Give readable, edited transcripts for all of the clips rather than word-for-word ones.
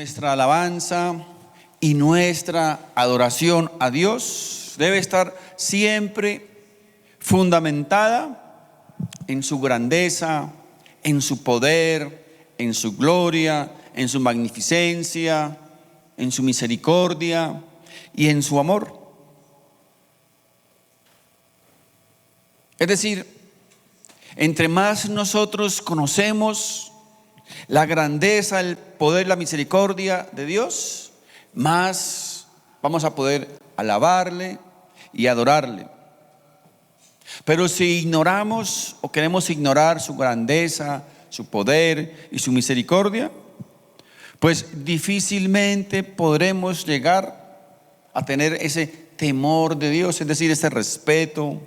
Nuestra alabanza y nuestra adoración a Dios debe estar siempre fundamentada en su grandeza, en su poder, en su gloria, en su magnificencia, en su misericordia y en su amor. Es decir, entre más nosotros conocemos la grandeza, el poder, la misericordia de Dios, más vamos a poder alabarle y adorarle. Pero si ignoramos o queremos ignorar su grandeza, su poder y su misericordia, pues difícilmente podremos llegar a tener ese temor de Dios, es decir, ese respeto,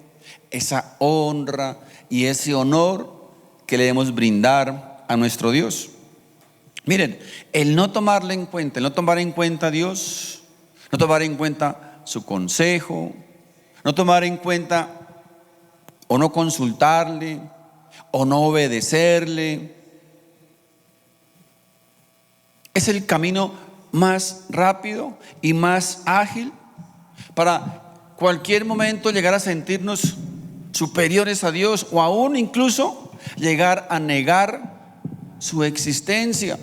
esa honra y ese honor que le debemos brindar a nuestro Dios. Miren, el no tomarle en cuenta, el no tomar en cuenta a Dios, no tomar en cuenta su consejo, no tomar en cuenta o no consultarle o no obedecerle, es el camino más rápido y más ágil para cualquier momento llegar a sentirnos superiores a Dios o aún incluso llegar a negar su existencia.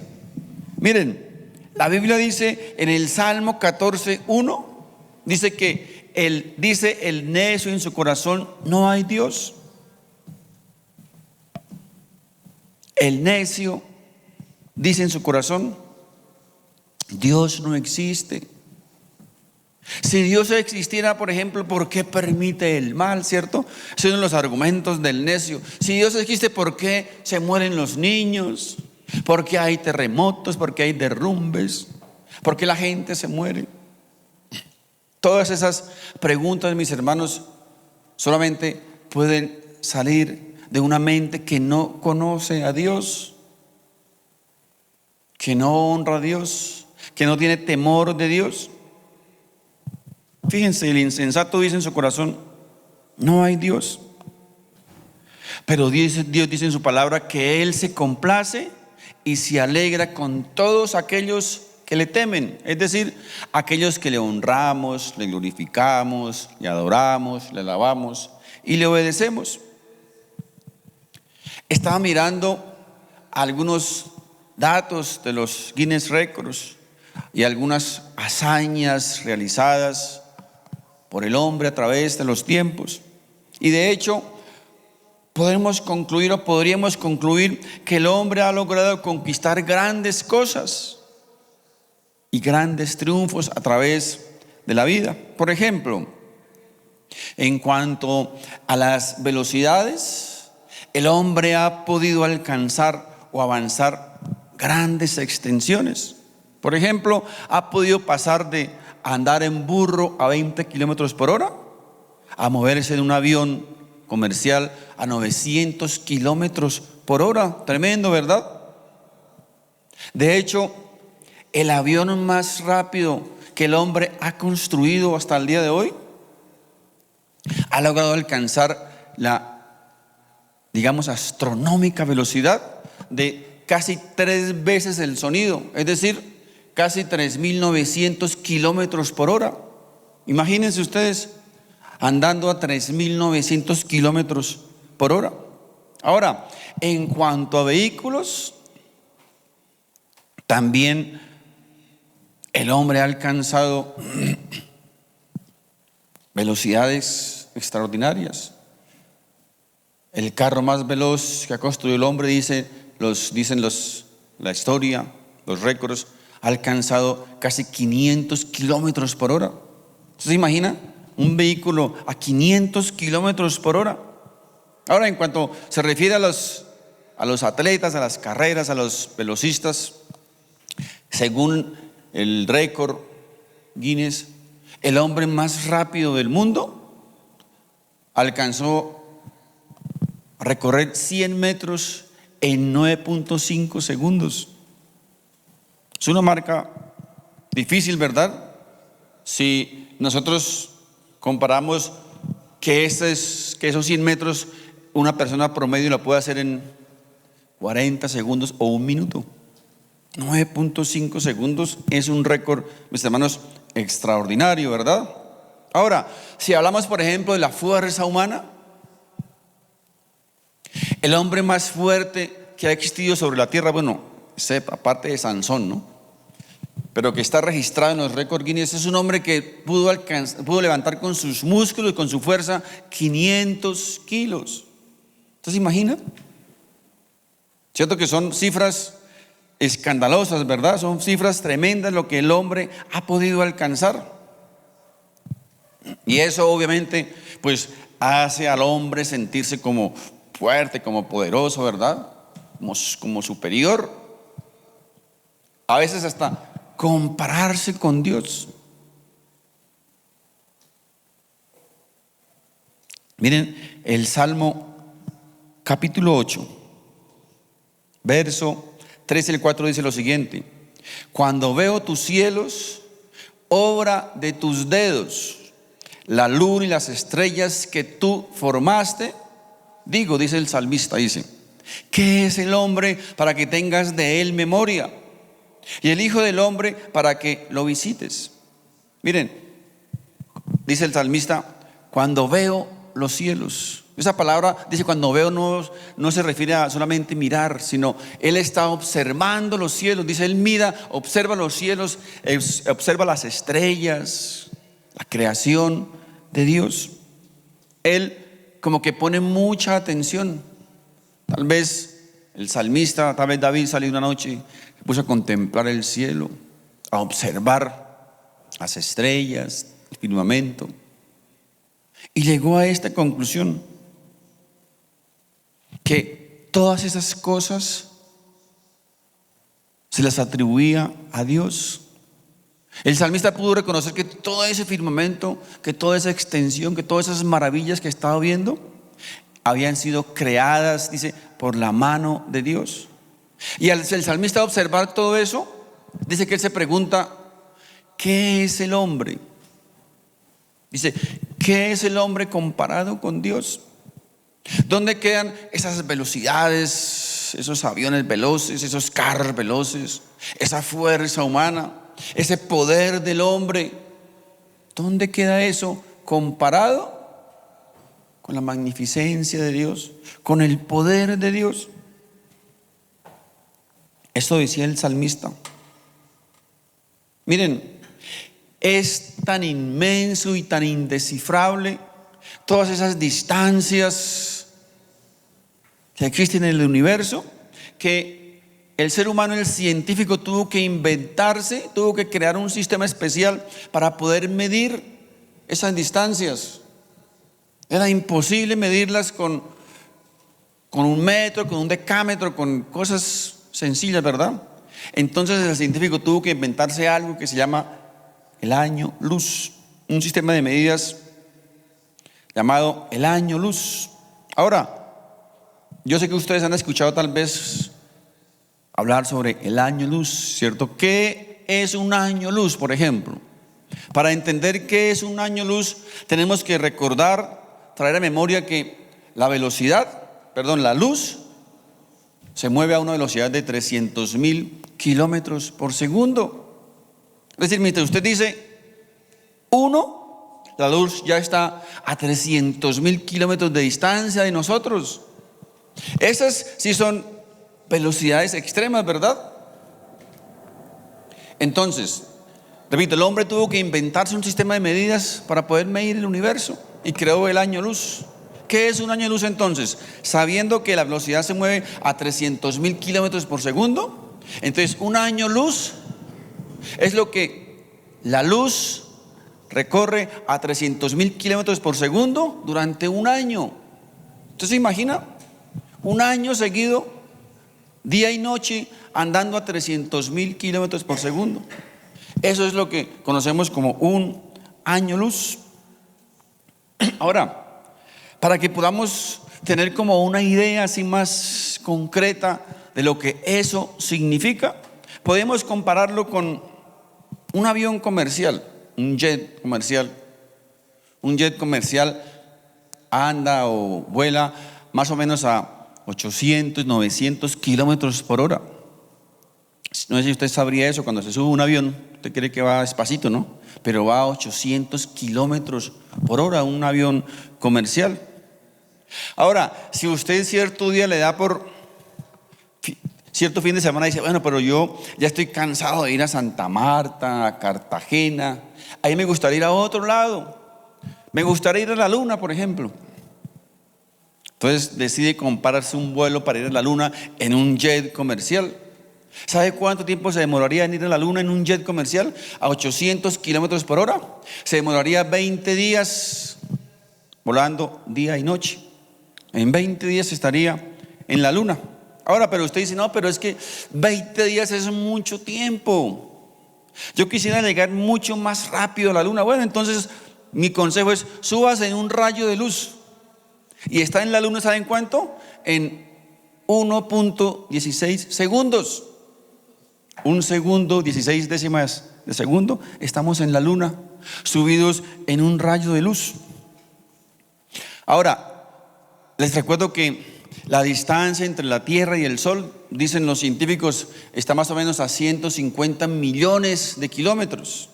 Miren, la Biblia dice en el Salmo 14:1, dice que dice el necio en su corazón: no hay Dios. El necio dice en su corazón: Dios no existe. Si Dios existiera, por ejemplo, ¿por qué permite el mal? ¿Cierto? Ese es uno de los argumentos del necio. Si Dios existe, ¿por qué se mueren los niños? ¿Por qué hay terremotos? ¿Por qué hay derrumbes? ¿Por qué la gente se muere? Todas esas preguntas, mis hermanos, solamente pueden salir de una mente que no conoce a Dios, que no honra a Dios, que no tiene temor de Dios. Fíjense, el insensato dice en su corazón: no hay Dios. Pero Dios dice en su palabra que Él se complace y se alegra con todos aquellos que le temen, es decir, aquellos que le honramos, le glorificamos, le adoramos, le alabamos y le obedecemos. Estaba mirando algunos datos de los Guinness Records y algunas hazañas realizadas por el hombre a través de los tiempos, y de hecho podríamos concluir que el hombre ha logrado conquistar grandes cosas y grandes triunfos a través de la vida. Por ejemplo, en cuanto a las velocidades, el hombre ha podido alcanzar o avanzar grandes extensiones. Por ejemplo, ha podido pasar de andar en burro a 20 kilómetros por hora a moverse en un avión comercial a 900 kilómetros por hora. Tremendo, ¿verdad? De hecho, el avión más rápido que el hombre ha construido hasta el día de hoy ha logrado alcanzar la, digamos, astronómica velocidad de casi 3 veces el sonido, es decir, casi 3.900 kilómetros por hora. Imagínense ustedes andando a 3.900 kilómetros por hora. Ahora, en cuanto a vehículos, también el hombre ha alcanzado velocidades extraordinarias. El carro más veloz que ha construido el hombre, la historia, los récords, ha alcanzado casi 500 kilómetros por hora. ¿Usted se imagina un vehículo a 500 kilómetros por hora? Ahora, en cuanto se refiere a los atletas, a las carreras, a los velocistas, según el récord Guinness, el hombre más rápido del mundo alcanzó a recorrer 100 metros en 9.5 segundos. Es una marca difícil, ¿verdad? Si nosotros comparamos que esos 100 metros una persona promedio lo puede hacer en 40 segundos o 1 minuto. 9.5 segundos es un récord, mis hermanos, extraordinario, ¿verdad? Ahora, si hablamos, por ejemplo, de la fuerza humana, el hombre más fuerte que ha existido sobre la tierra, bueno, aparte de Sansón, ¿no? Pero que está registrado en los récords Guinness, es un hombre que pudo levantar con sus músculos y con su fuerza 500 kilos. ¿Entonces imagina? Cierto que son cifras escandalosas, ¿verdad? Son cifras tremendas lo que el hombre ha podido alcanzar. Y eso obviamente pues hace al hombre sentirse como fuerte, como poderoso, ¿verdad? Como superior. A veces hasta compararse con Dios. Miren el Salmo capítulo 8, verso 3 y el 4 dice lo siguiente: cuando veo tus cielos, obra de tus dedos, la luna y las estrellas que tú formaste, digo, dice el salmista, dice, ¿qué es el hombre para que tengas de él memoria? Y el hijo del hombre para que lo visites. Miren, dice el salmista, cuando veo los cielos. Esa palabra dice cuando veo no se refiere a solamente mirar, sino él está observando los cielos. Dice, él mira, observa los cielos, observa las estrellas, la creación de Dios. Él como que pone mucha atención. Tal vez el salmista, tal vez David salió una noche, se puso a contemplar el cielo, a observar las estrellas, el firmamento, y llegó a esta conclusión, que todas esas cosas se las atribuía a Dios. El salmista pudo reconocer que todo ese firmamento, que toda esa extensión, que todas esas maravillas que estaba viendo habían sido creadas, dice, por la mano de Dios. Y al el salmista observar todo eso, dice que él se pregunta, ¿qué es el hombre? Dice, ¿qué es el hombre comparado con Dios? ¿Dónde quedan esas velocidades, esos aviones veloces, esos carros veloces, esa fuerza humana, ese poder del hombre? ¿Dónde queda eso comparado con la magnificencia de Dios, con el poder de Dios? Esto decía el salmista. Miren, es tan inmenso y tan indescifrable todas esas distancias que existen en el universo, que el ser humano, el científico, tuvo que inventarse, tuvo que crear un sistema especial para poder medir esas distancias. Era imposible medirlas con un metro, con un decámetro, con cosas sencillas, ¿verdad? Entonces el científico tuvo que inventarse algo que se llama el año luz, un sistema de medidas llamado el año luz. Ahora, yo sé que ustedes han escuchado tal vez hablar sobre el año luz, ¿cierto? ¿Qué es un año luz, por ejemplo? Para entender qué es un año luz, tenemos que recordar, traer a memoria que la luz se mueve a una velocidad de 300.000 kilómetros por segundo. Es decir, mientras usted dice 1, la luz ya está a 300.000 kilómetros de distancia de nosotros. Esas sí son velocidades extremas, ¿verdad? Entonces, repito, el hombre tuvo que inventarse un sistema de medidas para poder medir el universo y creó el año luz. ¿Qué es un año luz entonces? Sabiendo que la velocidad se mueve a 300.000 kilómetros por segundo, entonces un año luz es lo que la luz recorre a 300.000 kilómetros por segundo durante un año. Entonces, ¿se imagina? Un año seguido, día y noche, andando a 300.000 kilómetros por segundo. Eso es lo que conocemos como un año luz. Ahora, para que podamos tener como una idea así más concreta de lo que eso significa, podemos compararlo con un avión comercial, un jet comercial. Un jet comercial anda o vuela más o menos a 800, 900 kilómetros por hora. No sé si usted sabría eso, cuando se sube a un avión, usted cree que va despacito, ¿no? Pero va a 800 kilómetros por hora, un avión comercial. Ahora, si usted cierto día le da por cierto fin de semana, dice, bueno, pero yo ya estoy cansado de ir a Santa Marta, a Cartagena, ahí me gustaría ir a otro lado, me gustaría ir a la luna, por ejemplo. Entonces decide comprarse un vuelo para ir a la luna en un jet comercial. ¿Sabe cuánto tiempo se demoraría en ir a la luna en un jet comercial? A 800 kilómetros por hora. Se demoraría 20 días volando día y noche. En 20 días estaría en la luna. Ahora, pero usted dice, no, pero es que 20 días es mucho tiempo. Yo quisiera llegar mucho más rápido a la luna. Bueno, entonces mi consejo es, súbase en un rayo de luz. Y está en la luna, ¿saben cuánto? En 1.16 segundos. Un segundo, 16 décimas de segundo, estamos en la luna, subidos en un rayo de luz. Ahora, les recuerdo que la distancia entre la Tierra y el Sol, dicen los científicos, está más o menos a 150 millones de kilómetros.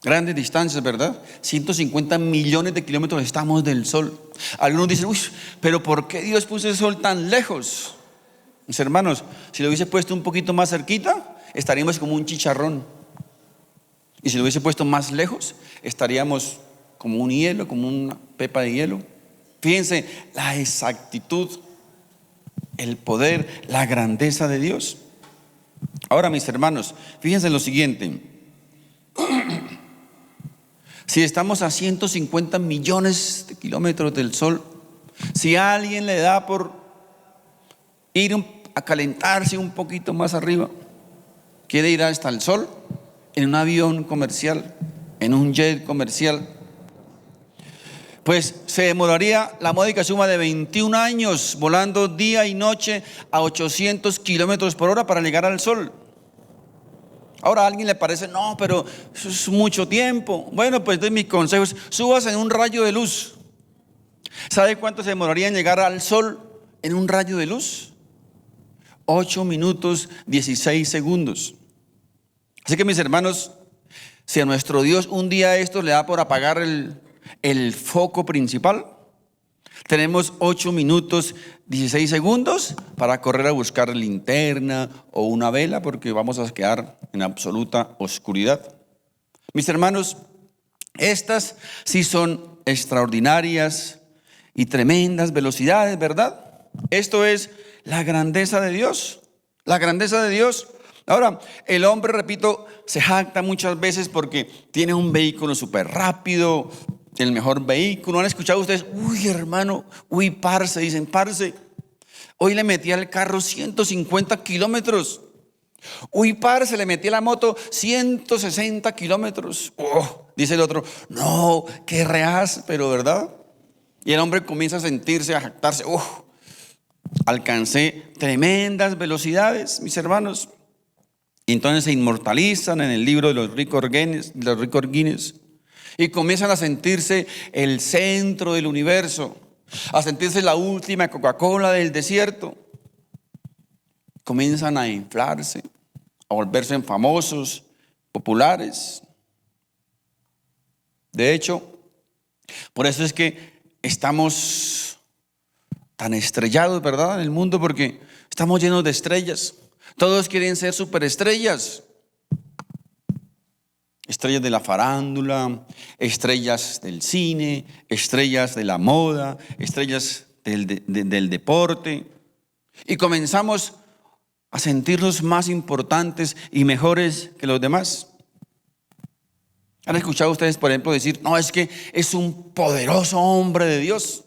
Grandes distancias, ¿verdad? 150 millones de kilómetros estamos del Sol. Algunos dicen, uy, pero ¿por qué Dios puso el Sol tan lejos? Mis hermanos, si lo hubiese puesto un poquito más cerquita, estaríamos como un chicharrón. Y si lo hubiese puesto más lejos, estaríamos como un hielo, como una pepa de hielo. Fíjense la exactitud, el poder, la grandeza de Dios. Ahora, mis hermanos, fíjense lo siguiente. Si estamos a 150 millones de kilómetros del Sol, si a alguien le da por ir a calentarse un poquito más arriba, quiere ir hasta el Sol en un avión comercial, en un jet comercial, pues se demoraría la módica suma de 21 años volando día y noche a 800 kilómetros por hora para llegar al Sol. Ahora a alguien le parece, no, pero eso es mucho tiempo. Bueno, pues entonces mi consejo es, súbase en un rayo de luz. ¿Sabe cuánto se demoraría en llegar al Sol en un rayo de luz? 8 minutos 16 segundos. Así que mis hermanos, si a nuestro Dios un día esto le da por apagar el foco principal, tenemos 8 minutos 16 segundos para correr a buscar linterna o una vela, porque vamos a quedar en absoluta oscuridad. Mis hermanos, estas sí son extraordinarias y tremendas velocidades, ¿verdad? Esto es la grandeza de Dios, la grandeza de Dios. Ahora, el hombre, repito, se jacta muchas veces porque tiene un vehículo súper rápido, el mejor vehículo. ¿Han escuchado ustedes? Uy, hermano, uy, parce, dicen, parce, hoy le metí al carro 150 kilómetros. Uy, parce, le metí a la moto 160 kilómetros. Oh, dice el otro, no, qué reas, pero ¿verdad? Y el hombre comienza a sentirse, a jactarse, alcancé tremendas velocidades, mis hermanos. Y entonces se inmortalizan en el libro de los récords Guinness, y comienzan a sentirse el centro del universo, a sentirse la última Coca-Cola del desierto. Comienzan a inflarse, a volverse famosos, populares. De hecho, por eso es que estamos tan estrellados, ¿verdad? En el mundo, porque estamos llenos de estrellas. Todos quieren ser superestrellas. Estrellas de la farándula, estrellas del cine, estrellas de la moda, estrellas del deporte. Y comenzamos a sentirnos más importantes y mejores que los demás. ¿Han escuchado ustedes, por ejemplo, decir, no, es que es un poderoso hombre de Dios?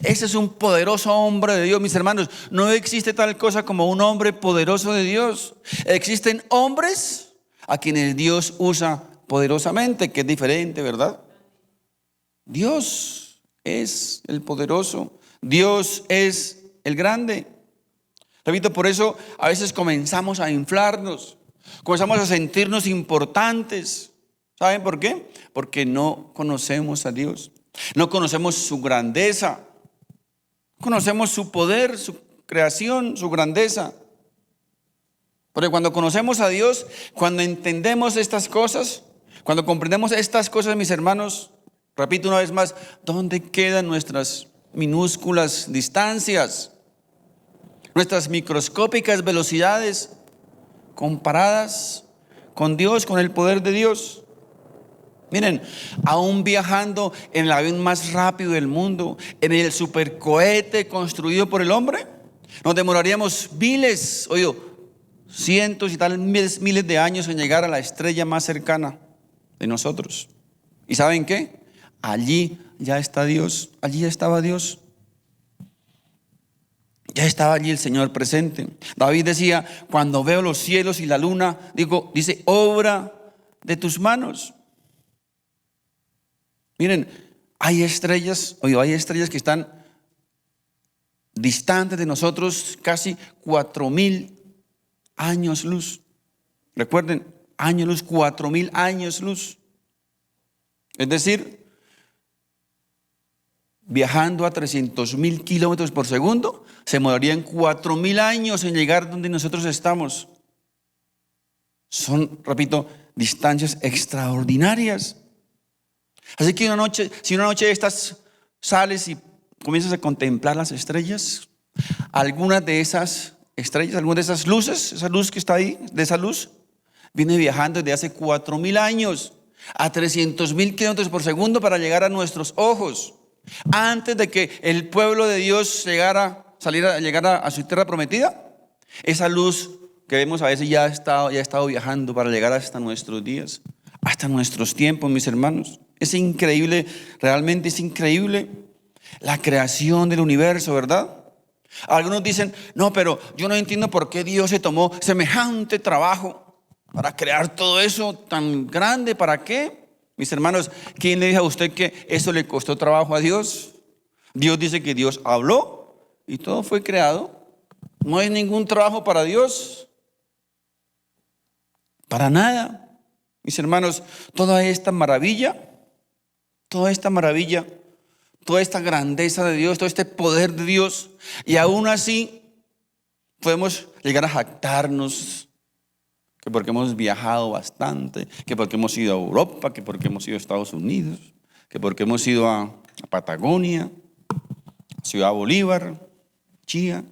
Ese es un poderoso hombre de Dios, mis hermanos. No existe tal cosa como un hombre poderoso de Dios. Existen hombres a quienes Dios usa poderosamente, que es diferente, ¿verdad? Dios es el poderoso, Dios es el grande. Repito, por eso a veces comenzamos a inflarnos, comenzamos a sentirnos importantes. ¿Saben por qué? Porque no conocemos a Dios, no conocemos su grandeza, conocemos su poder, su creación, su grandeza. Porque cuando conocemos a Dios, cuando entendemos estas cosas, cuando comprendemos estas cosas, mis hermanos, repito una vez más, ¿dónde quedan nuestras minúsculas distancias? Nuestras microscópicas velocidades comparadas con Dios, con el poder de Dios. Miren, aún viajando en el avión más rápido del mundo, en el supercohete construido por el hombre, nos demoraríamos cientos y tal miles de años en llegar a la estrella más cercana de nosotros. ¿Y saben qué? Allí ya está Dios, allí ya estaba Dios. Ya estaba allí el Señor presente. David decía, cuando veo los cielos y la luna, dice, obra de tus manos. Miren, hay estrellas que están distantes de nosotros casi 4,000 años luz. Recuerden, años luz, 4,000 años luz. Es decir, viajando a 300,000 kilómetros por segundo, se demorarían 4,000 años en llegar donde nosotros estamos. Son, repito, distancias extraordinarias. Así que si una noche de estas sales y comienzas a contemplar las estrellas, algunas de esas estrellas, algunas de esas luces, esa luz que está ahí, de esa luz, viene viajando desde hace 4,000 años a 300,000 kilómetros por segundo para llegar a nuestros ojos. Antes de que el pueblo de Dios llegara a su tierra prometida, esa luz que vemos a veces ya ha estado viajando para llegar hasta nuestros días, hasta nuestros tiempos, mis hermanos. Es increíble, realmente es increíble la creación del universo, ¿verdad? Algunos dicen, no, pero yo no entiendo por qué Dios se tomó semejante trabajo para crear todo eso tan grande. ¿Para qué? Mis hermanos, ¿quién le dijo a usted que eso le costó trabajo a Dios? Dios dice que Dios habló y todo fue creado. No hay ningún trabajo para Dios. Para nada. Mis hermanos, toda esta maravilla, toda esta grandeza de Dios, todo este poder de Dios, y aún así podemos llegar a jactarnos que porque hemos viajado bastante, que porque hemos ido a Europa, que porque hemos ido a Estados Unidos, que porque hemos ido a Patagonia, Ciudad Bolívar, Chía.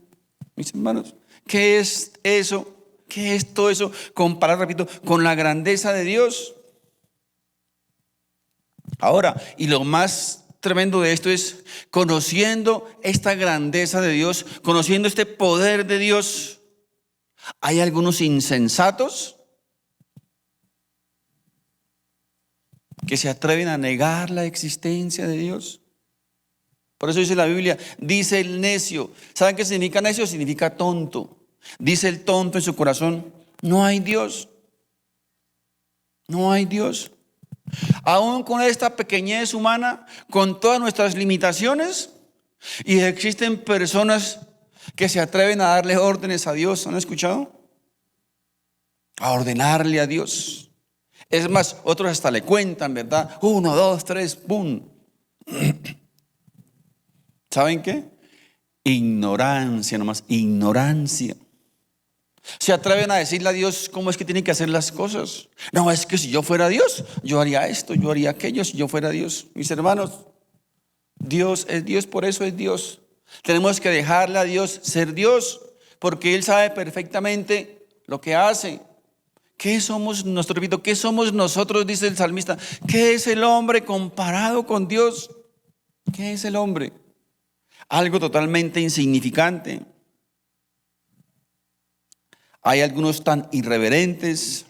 Mis hermanos, ¿qué es eso? ¿Qué es todo eso comparado, repito, con la grandeza de Dios? Ahora, y lo más tremendo de esto es, conociendo esta grandeza de Dios, conociendo este poder de Dios, hay algunos insensatos que se atreven a negar la existencia de Dios. Por eso dice la Biblia, dice el necio. ¿Saben qué significa necio? Significa tonto. Dice el tonto en su corazón, no hay Dios. No hay Dios. Aún con esta pequeñez humana, con todas nuestras limitaciones, y existen personas que se atreven a darle órdenes a Dios. ¿Han escuchado? A ordenarle a Dios. Es más, otros hasta le cuentan, ¿verdad? 1, 2, 3, ¡pum! ¿Saben qué? Ignorancia nomás, ignorancia. Se atreven a decirle a Dios cómo es que tienen que hacer las cosas. No, es que si yo fuera Dios, yo haría esto, yo haría aquello, si yo fuera Dios. Mis hermanos, Dios es Dios, por eso es Dios. Tenemos que dejarle a Dios ser Dios, porque Él sabe perfectamente lo que hace. ¿Qué somos nosotros? Repito, ¿qué somos nosotros? Dice el salmista. ¿Qué es el hombre comparado con Dios? ¿Qué es el hombre? Algo totalmente insignificante. Hay algunos tan irreverentes,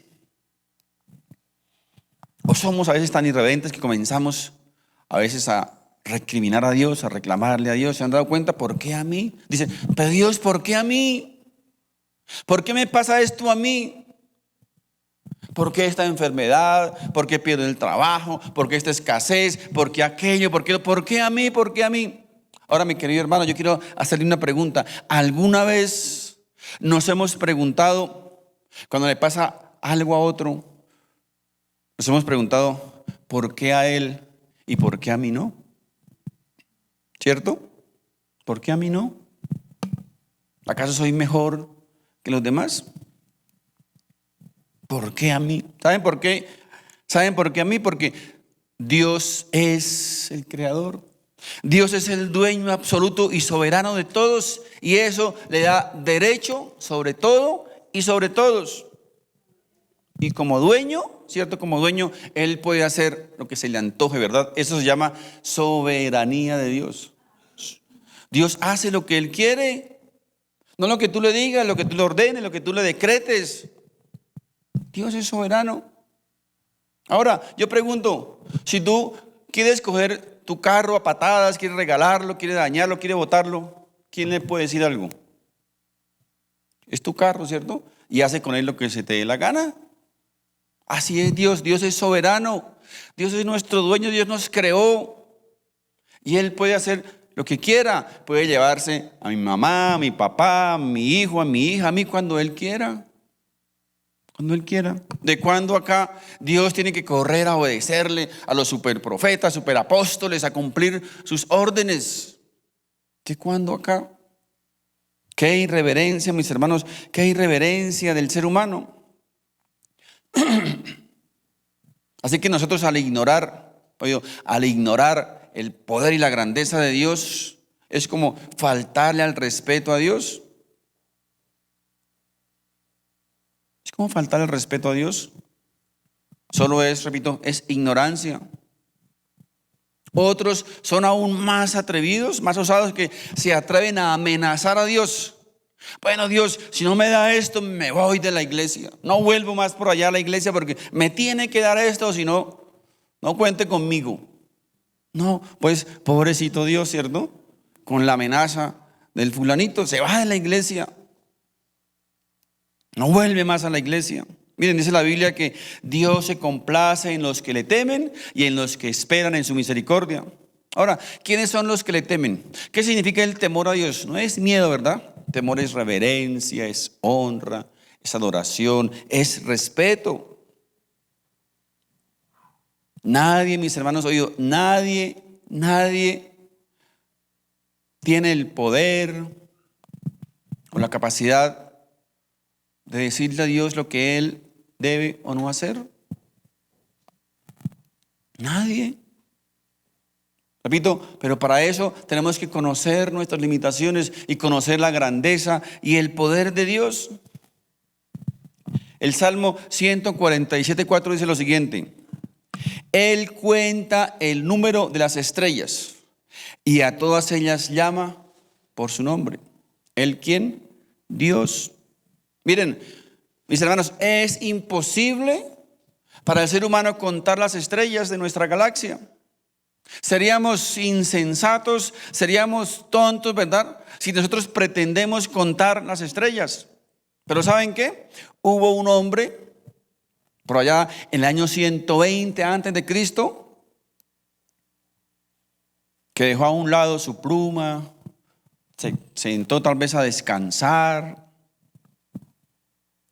o somos a veces tan irreverentes que comenzamos a veces a recriminar a Dios, a reclamarle a Dios. ¿Se han dado cuenta? ¿Por qué a mí? Dicen, pero Dios, ¿por qué a mí? ¿Por qué me pasa esto a mí? ¿Por qué esta enfermedad? ¿Por qué pierdo el trabajo? ¿Por qué esta escasez? ¿Por qué aquello? ¿Por qué a mí? ¿Por qué a mí? Ahora, mi querido hermano, yo quiero hacerle una pregunta. ¿Alguna vez nos hemos preguntado, cuando le pasa algo a otro, nos hemos preguntado, ¿por qué a él y por qué a mí no? ¿Cierto? ¿Por qué a mí no? ¿Acaso soy mejor que los demás? ¿Por qué a mí? ¿Saben por qué? ¿Saben por qué a mí? Porque Dios es el creador. Dios es el dueño absoluto y soberano de todos, y eso le da derecho sobre todo y sobre todos. Y como dueño, ¿cierto? Como dueño, Él puede hacer lo que se le antoje, ¿verdad? Eso se llama soberanía de Dios. Dios hace lo que Él quiere, no lo que tú le digas, lo que tú le ordenes, lo que tú le decretes. Dios es soberano. Ahora, yo pregunto, si tú quieres coger tu carro a patadas, quieres regalarlo, quieres dañarlo, quieres botarlo, ¿quién le puede decir algo? Es tu carro, ¿cierto? Y hace con él lo que se te dé la gana. Así es Dios. Dios es soberano. Dios es nuestro dueño. Dios nos creó. Y Él puede hacer lo que quiera. Puede llevarse a mi mamá, a mi papá, a mi hijo, a mi hija, a mí cuando Él quiera. Cuando Él quiera. ¿De cuándo acá Dios tiene que correr a obedecerle a los superprofetas, superapóstoles, a cumplir sus órdenes? ¿De cuándo acá? Qué irreverencia, mis hermanos, qué irreverencia del ser humano. Así que nosotros al ignorar el poder y la grandeza de Dios, es como faltarle al respeto a Dios. Es como faltarle al respeto a Dios. Solo es, repito, es ignorancia. Otros son aún más atrevidos, más osados, que se atreven a amenazar a Dios. Bueno, Dios, si no me da esto, me voy de la iglesia. No vuelvo más por allá a la iglesia porque me tiene que dar esto, si no, no cuente conmigo. No, pues pobrecito Dios, ¿cierto? Con la amenaza del fulanito, se va de la iglesia. No vuelve más a la iglesia. Miren, dice la Biblia que Dios se complace en los que le temen y en los que esperan en su misericordia. Ahora, ¿quiénes son los que le temen? ¿Qué significa el temor a Dios? No es miedo, ¿verdad? Temor es reverencia, es honra, es adoración, es respeto. Nadie, mis hermanos, oído, nadie tiene el poder o la capacidad de decirle a Dios lo que Él debe o no hacer. Nadie. Repito, pero para eso tenemos que conocer nuestras limitaciones y conocer la grandeza y el poder de Dios. El Salmo 147:4 dice lo siguiente: Él cuenta el número de las estrellas y a todas ellas llama por su nombre. ¿Él quién? Dios. Miren, mis hermanos, es imposible para el ser humano contar las estrellas de nuestra galaxia. Seríamos insensatos, seríamos tontos, ¿verdad? Si nosotros pretendemos contar las estrellas. Pero ¿saben qué? Hubo un hombre por allá en el año 120 antes de Cristo que dejó a un lado su pluma, se sentó tal vez a descansar,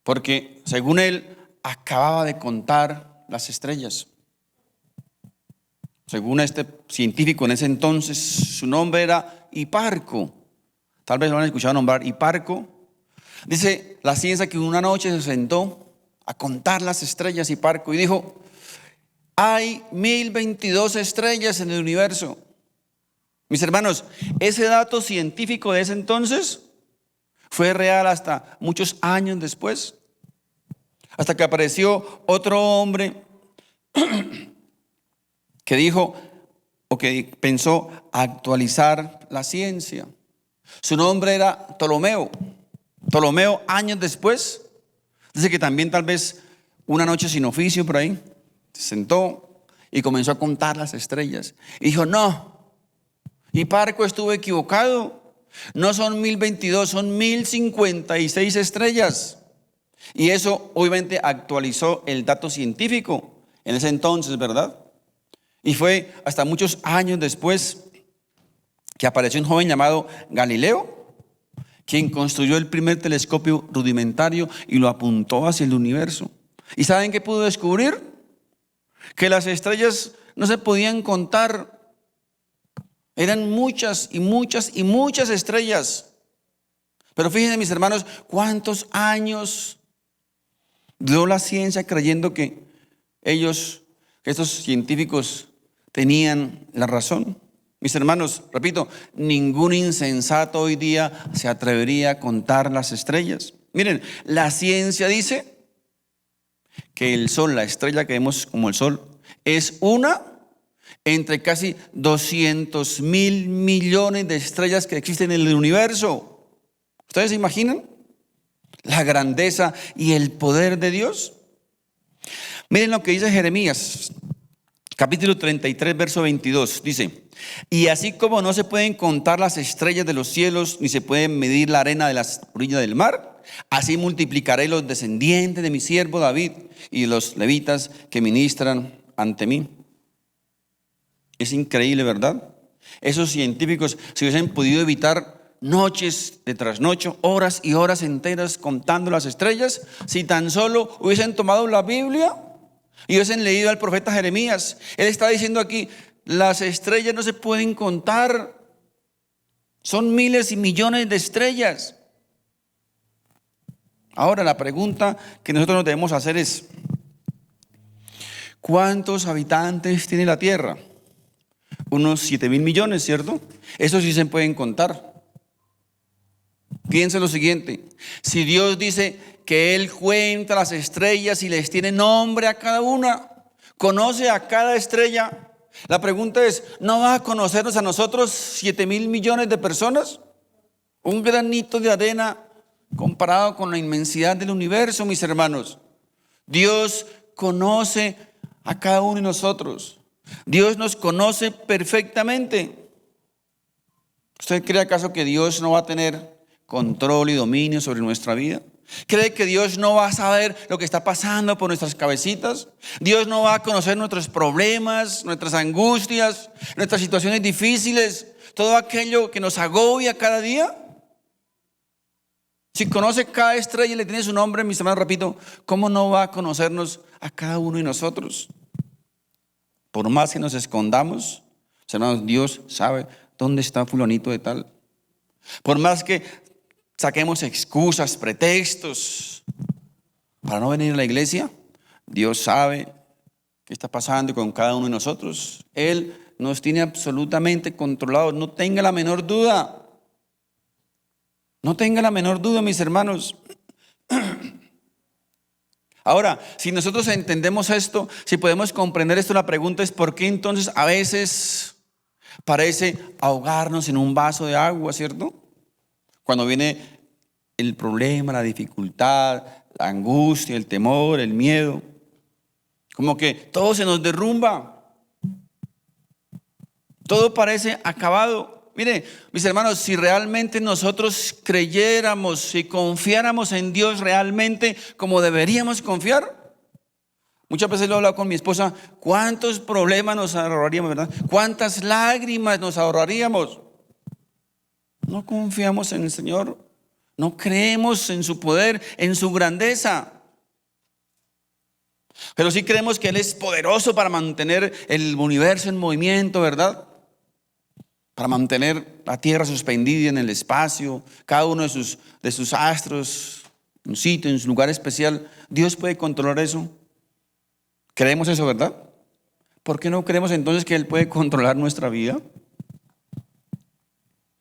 porque según él acababa de contar las estrellas. Según este científico en ese entonces, su nombre era Hiparco. Tal vez lo han escuchado nombrar, Hiparco. Dice la ciencia que una noche se sentó a contar las estrellas, Hiparco, y dijo: hay 1022 estrellas en el universo. Mis hermanos, ese dato científico de ese entonces fue real hasta muchos años después, hasta que apareció otro hombre que dijo o que pensó actualizar la ciencia. Su nombre era Ptolomeo. Ptolomeo, años después, dice que también tal vez una noche sin oficio por ahí, se sentó y comenzó a contar las estrellas. Y dijo: no, Hiparco estuvo equivocado. No son 1022, son 1056 estrellas. Y eso obviamente actualizó el dato científico en ese entonces, ¿verdad? Y fue hasta muchos años después que apareció un joven llamado Galileo, quien construyó el primer telescopio rudimentario y lo apuntó hacia el universo. ¿Y saben qué pudo descubrir? Que las estrellas no se podían contar. Eran muchas y muchas y muchas estrellas. Pero fíjense, mis hermanos, cuántos años Dio la ciencia creyendo que estos científicos tenían la razón. Mis hermanos, repito, ningún insensato hoy día se atrevería a contar las estrellas. Miren, la ciencia dice que el sol, la estrella que vemos como el sol, es una entre casi 200.000 millones de estrellas que existen en el universo. ¿Ustedes se imaginan la grandeza y el poder de Dios? Miren lo que dice Jeremías, capítulo 33, verso 22. Dice: y así como no se pueden contar las estrellas de los cielos, ni se pueden medir la arena de las orillas del mar, así multiplicaré los descendientes de mi siervo David y los levitas que ministran ante mí. Es increíble, ¿verdad? Esos científicos, si hubiesen podido evitar noches de trasnocho, horas y horas enteras contando las estrellas, si tan solo hubiesen tomado la Biblia y hubiesen leído al profeta Jeremías. Él está diciendo aquí: las estrellas no se pueden contar, son miles y millones de estrellas. Ahora la pregunta que nosotros nos debemos hacer es: ¿cuántos habitantes tiene la tierra? Unos 7.000 millones, ¿cierto? Eso sí se pueden contar. Piensa lo siguiente: si Dios dice que Él cuenta las estrellas y les tiene nombre a cada una, conoce a cada estrella, la pregunta es: ¿no va a conocernos a nosotros 7.000 millones de personas? Un granito de arena comparado con la inmensidad del universo, mis hermanos. Dios conoce a cada uno de nosotros. Dios nos conoce perfectamente. ¿Usted cree acaso que Dios no va a tener control y dominio sobre nuestra vida? ¿Cree que Dios no va a saber lo que está pasando por nuestras cabecitas? ¿Dios no va a conocer nuestros problemas, nuestras angustias, nuestras situaciones difíciles, todo aquello que nos agobia cada día? Si conoce cada estrella y le tiene su nombre, mis hermanos, repito, ¿cómo no va a conocernos a cada uno de nosotros? Por más que nos escondamos, hermanos, Dios sabe dónde está fulanito de tal. Por más que saquemos excusas, pretextos para no venir a la iglesia, Dios sabe qué está pasando con cada uno de nosotros. Él nos tiene absolutamente controlados. No tenga la menor duda. No tenga la menor duda, mis hermanos. Ahora, si nosotros entendemos esto, si podemos comprender esto, la pregunta es: ¿por qué entonces a veces parece ahogarnos en un vaso de agua, ¿cierto? Cuando viene el problema, la dificultad, la angustia, el temor, el miedo, como que todo se nos derrumba, todo parece acabado. Mire, mis hermanos, si realmente nosotros creyéramos, si confiáramos en Dios realmente como deberíamos confiar, muchas veces lo he hablado con mi esposa: ¿cuántos problemas nos ahorraríamos, verdad? ¿Cuántas lágrimas nos ahorraríamos? No confiamos en el Señor, no creemos en su poder, en su grandeza. Pero sí creemos que Él es poderoso para mantener el universo en movimiento, ¿verdad? Para mantener la tierra suspendida en el espacio, cada uno de sus astros en un sitio, en su lugar especial. Dios puede controlar eso. Creemos eso, ¿verdad? ¿Por qué no creemos entonces que Él puede controlar nuestra vida?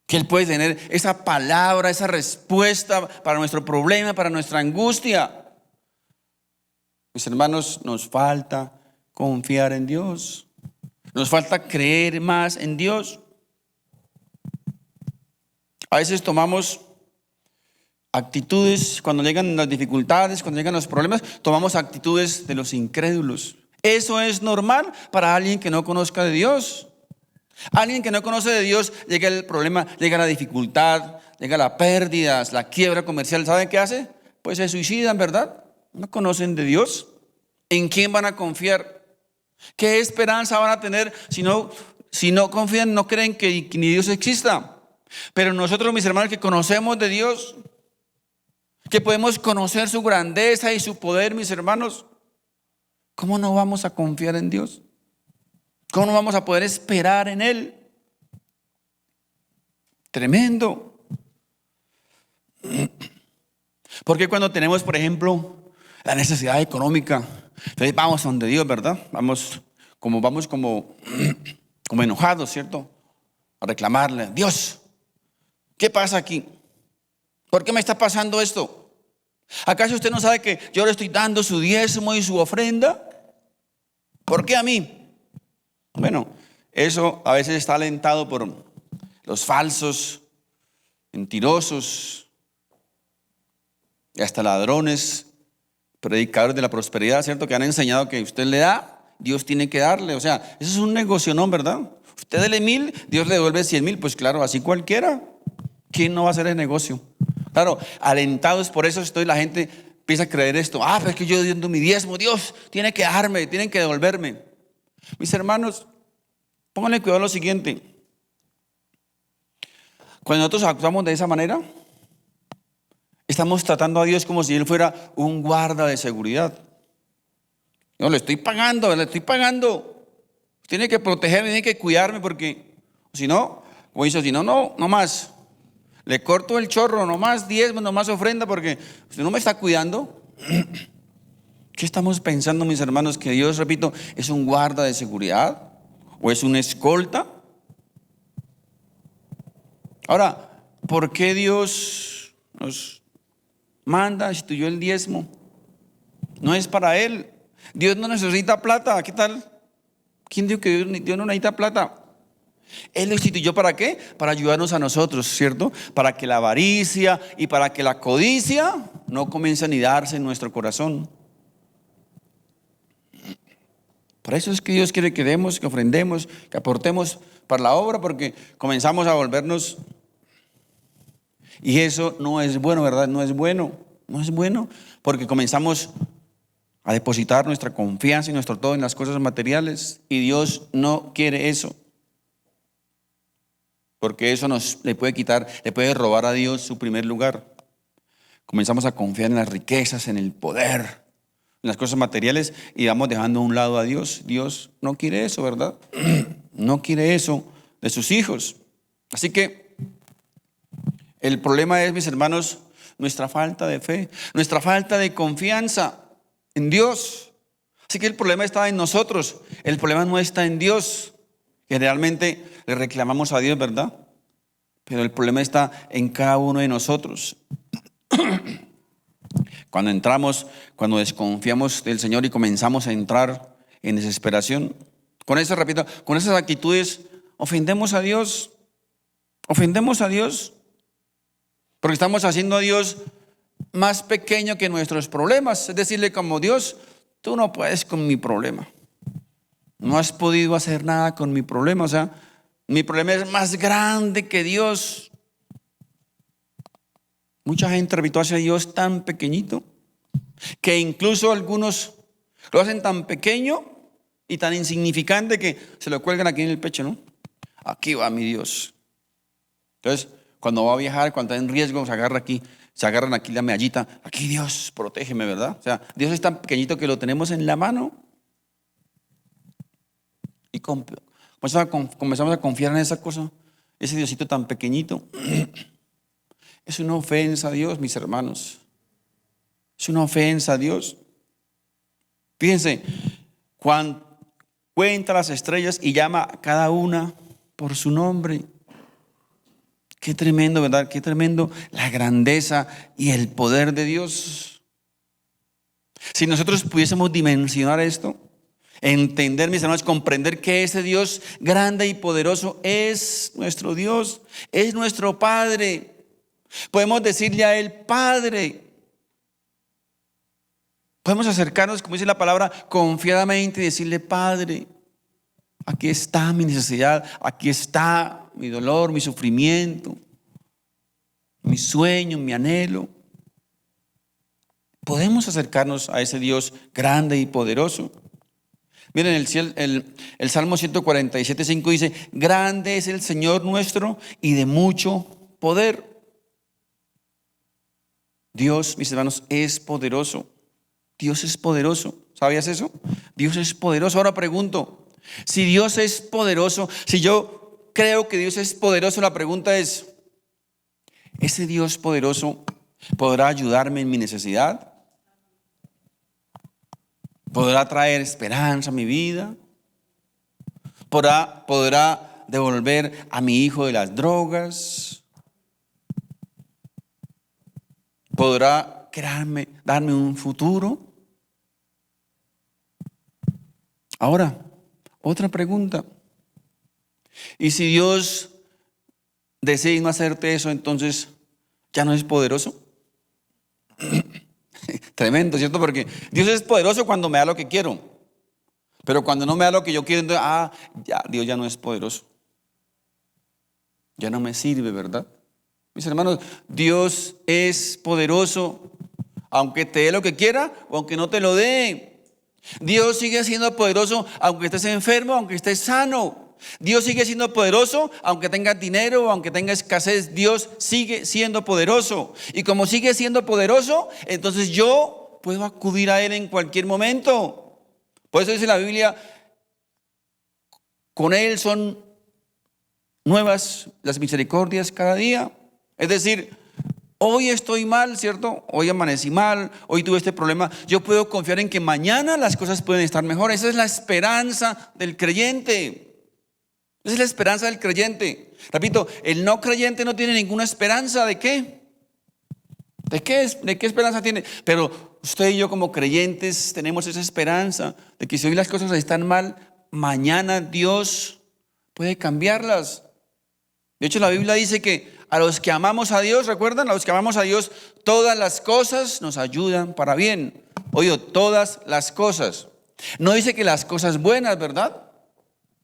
Que Él puede tener esa palabra, esa respuesta para nuestro problema, para nuestra angustia. Mis hermanos, nos falta confiar en Dios. Nos falta creer más en Dios. A veces tomamos actitudes, cuando llegan las dificultades, cuando llegan los problemas, tomamos actitudes de los incrédulos. Eso es normal para alguien que no conozca de Dios. Alguien que no conoce de Dios, llega el problema, llega la dificultad, llega la pérdida, la quiebra comercial. ¿Saben qué hace? Pues se suicidan, ¿verdad? No conocen de Dios. ¿En quién van a confiar? ¿Qué esperanza van a tener si no confían, no creen que ni Dios exista? Pero nosotros, mis hermanos, que conocemos de Dios, que podemos conocer su grandeza y su poder, mis hermanos, ¿cómo no vamos a confiar en Dios? ¿Cómo no vamos a poder esperar en Él? Tremendo. Porque cuando tenemos, por ejemplo, la necesidad económica. Entonces vamos donde Dios, ¿verdad? Vamos como como enojados, ¿cierto? A reclamarle, Dios, ¿qué pasa aquí? ¿Por qué me está pasando esto? ¿Acaso usted no sabe que yo le estoy dando su diezmo y su ofrenda? ¿Por qué a mí? Bueno, eso a veces está alentado por los falsos, mentirosos y hasta ladrones, predicadores de la prosperidad, ¿cierto? Que han enseñado que usted le da, Dios tiene que darle. O sea, eso es un negocio, ¿no? ¿Verdad? Usted dele 1,000, Dios le devuelve 100,000. Pues claro, así cualquiera. ¿Quién no va a hacer el negocio? Claro, alentados por eso la gente empieza a creer esto. Pero es que yo dando mi diezmo, Dios tiene que darme, tienen que devolverme. Mis hermanos, pónganle cuidado a lo siguiente. Cuando nosotros actuamos de esa manera, estamos tratando a Dios como si Él fuera un guarda de seguridad. No, le estoy pagando. Tiene que protegerme, tiene que cuidarme, porque si no, como dice, si no, no más. Le corto el chorro, no más diezmo, no más ofrenda, porque usted no me está cuidando. ¿Qué estamos pensando, mis hermanos? Que Dios, repito, es un guarda de seguridad o es una escolta. Ahora, ¿por qué Dios nos manda, instituyó el diezmo? No es para Él. Dios no necesita plata. ¿Qué tal? ¿Quién dijo que Dios no necesita plata? Él lo instituyó ¿para qué? Para ayudarnos a nosotros, ¿cierto? Para que la avaricia y para que la codicia no comience a anidarse en nuestro corazón. Por eso es que Dios quiere que demos, que ofrendemos, que aportemos para la obra, porque comenzamos a volvernos. Y eso no es bueno, ¿verdad? No es bueno, porque comenzamos a depositar nuestra confianza y nuestro todo en las cosas materiales, y Dios no quiere eso. Porque eso le puede quitar, le puede robar a Dios su primer lugar. Comenzamos a confiar en las riquezas, en el poder, en las cosas materiales, y vamos dejando a un lado a Dios. Dios no quiere eso, ¿verdad? No quiere eso de sus hijos. Así que el problema es, mis hermanos, nuestra falta de fe, nuestra falta de confianza en Dios. Así que el problema está en nosotros, el problema no está en Dios. Generalmente le reclamamos a Dios, ¿verdad? Pero el problema está en cada uno de nosotros. Cuando desconfiamos del Señor y comenzamos a entrar en desesperación, con eso, repito, con esas actitudes ofendemos a Dios. Ofendemos a Dios porque estamos haciendo a Dios más pequeño que nuestros problemas. Es decirle como, Dios, tú no puedes con mi problema. No has podido hacer nada con mi problema. O sea, mi problema es más grande que Dios. Mucha gente, repito, hace a Dios tan pequeñito que incluso algunos lo hacen tan pequeño y tan insignificante que se lo cuelgan aquí en el pecho, ¿no? Aquí va mi Dios. Entonces, cuando va a viajar, cuando está en riesgo, se agarran aquí la medallita. Aquí Dios, protégeme, ¿verdad? O sea, Dios es tan pequeñito que lo tenemos en la mano. Y comenzamos a confiar en esa cosa, ese Diosito tan pequeñito. Es una ofensa a Dios, mis hermanos. Es una ofensa a Dios. Fíjense, Juan cuenta las estrellas y llama a cada una por su nombre. Qué tremendo, ¿verdad? Qué tremendo la grandeza y el poder de Dios. Si nosotros pudiésemos dimensionar esto, entender, mis hermanos, comprender que ese Dios grande y poderoso es nuestro Dios, es nuestro Padre. Podemos decirle a Él Padre. Podemos acercarnos, como dice la palabra, confiadamente y decirle: Padre, aquí está mi necesidad, aquí está mi dolor, mi sufrimiento, mi sueño, mi anhelo. Podemos acercarnos a ese Dios grande y poderoso. Miren, el Salmo 147:5 dice: grande es el Señor nuestro y de mucho poder. Dios, mis hermanos, es poderoso. Dios es poderoso. ¿Sabías eso? Dios es poderoso. Ahora pregunto, si Dios es poderoso, si yo creo que Dios es poderoso, la pregunta es: ¿ese Dios poderoso podrá ayudarme en mi necesidad? ¿Podrá traer esperanza a mi vida? ¿Podrá devolver a mi hijo de las drogas? ¿Podrá darme un futuro? Ahora, otra pregunta. ¿Y si Dios decide no hacerte eso, entonces ya no es poderoso? Tremendo, ¿cierto? Porque Dios es poderoso cuando me da lo que quiero. Pero cuando no me da lo que yo quiero, entonces, ya, Dios ya no es poderoso. Ya no me sirve, ¿verdad? Mis hermanos, Dios es poderoso, aunque te dé lo que quiera o aunque no te lo dé. Dios sigue siendo poderoso, aunque estés enfermo, aunque estés sano. Dios sigue siendo poderoso, aunque tengas dinero o aunque tengas escasez. Dios sigue siendo poderoso. Y como sigue siendo poderoso, entonces yo puedo acudir a Él en cualquier momento. Por eso dice la Biblia, con Él son nuevas las misericordias cada día. Es decir, hoy estoy mal, ¿cierto? Hoy amanecí mal, hoy tuve este problema. Yo puedo confiar en que mañana las cosas pueden estar mejor. Esa es la esperanza del creyente. Esa es la esperanza del creyente. Repito, el no creyente no tiene ninguna esperanza. ¿De qué? ¿De qué esperanza tiene? Pero usted y yo como creyentes tenemos esa esperanza de que si hoy las cosas están mal, mañana Dios puede cambiarlas. De hecho, la Biblia dice que a los que amamos a Dios, ¿recuerdan? A los que amamos a Dios, todas las cosas nos ayudan para bien. Oye, todas las cosas. No dice que las cosas buenas, ¿verdad?